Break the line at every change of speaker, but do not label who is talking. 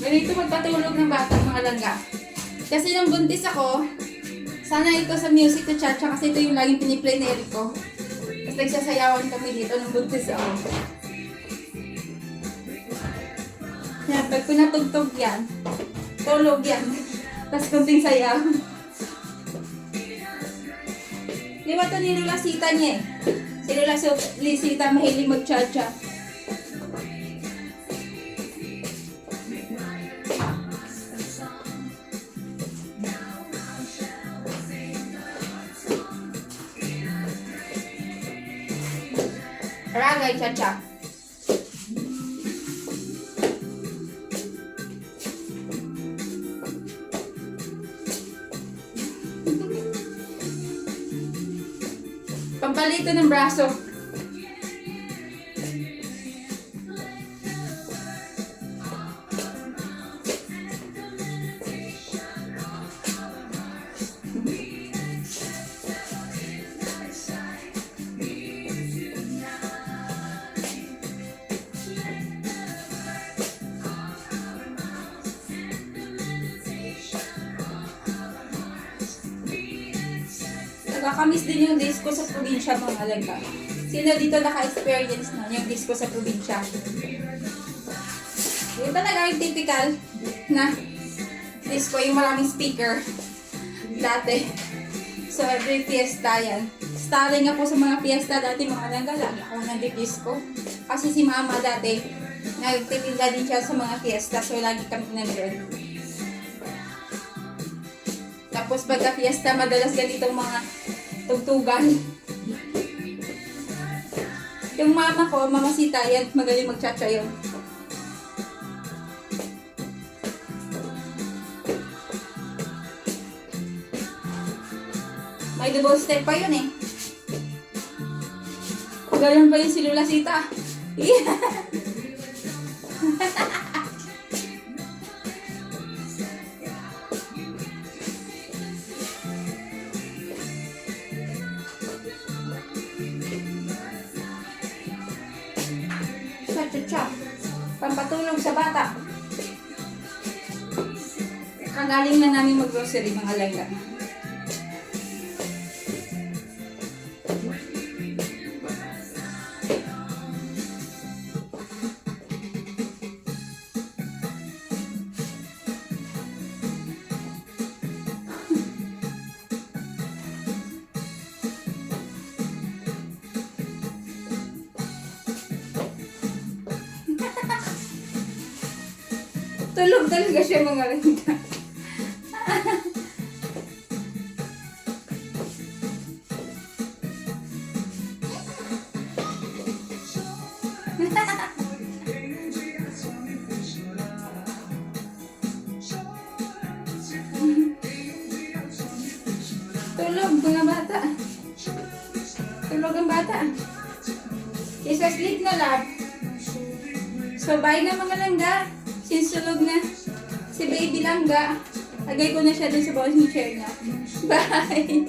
Ganito magpatulog ng batang mga langga. Kasi nung buntis ako, sana ito sa music to cha-cha kasi ito yung laging piniplay na Eric ko. Tapos nagsasayawan kami dito nung buntis ako. Yan, pag pinatugtog yan, tulog yan. Tapos kunting sayaw. Di ba ito ni Lulasita niya eh? Si Lulasita mahilig mag-cha-cha. Ragay cha-cha. Pampalito ng braso. Nakakamiss din yung disco sa probinsya mga alaga. Sino dito naka-experience na yung disco sa probinsya? Yung talaga yung typical na disco, yung maraming speaker dati. So every fiesta yan. Starring ako sa mga fiesta dati mga alaga. Lagi ako nag-disco. Kasi si mama dati, nagtitinda din siya sa mga fiesta. So lagi kami nandun. Tapos pagka fiesta, madalas ganitong mga tugtugan. Yung mama ko, Mama Sita, yan, magaling mag-cha-cha yun. May double step pa yun eh. Ganun pa yun si Lulasita. Cha-cha-cha. Pampatulog sa bata. Kagaling na namin mag-grocery mga langga. Tulog talaga siya mga langga. Tulog mga bata. Tulog ang bata. Isa sleep na lab. So bye na mga langga. Sinsulog na si baby langga. Lagay ko na siya dun sa bawang chair niya. Bye!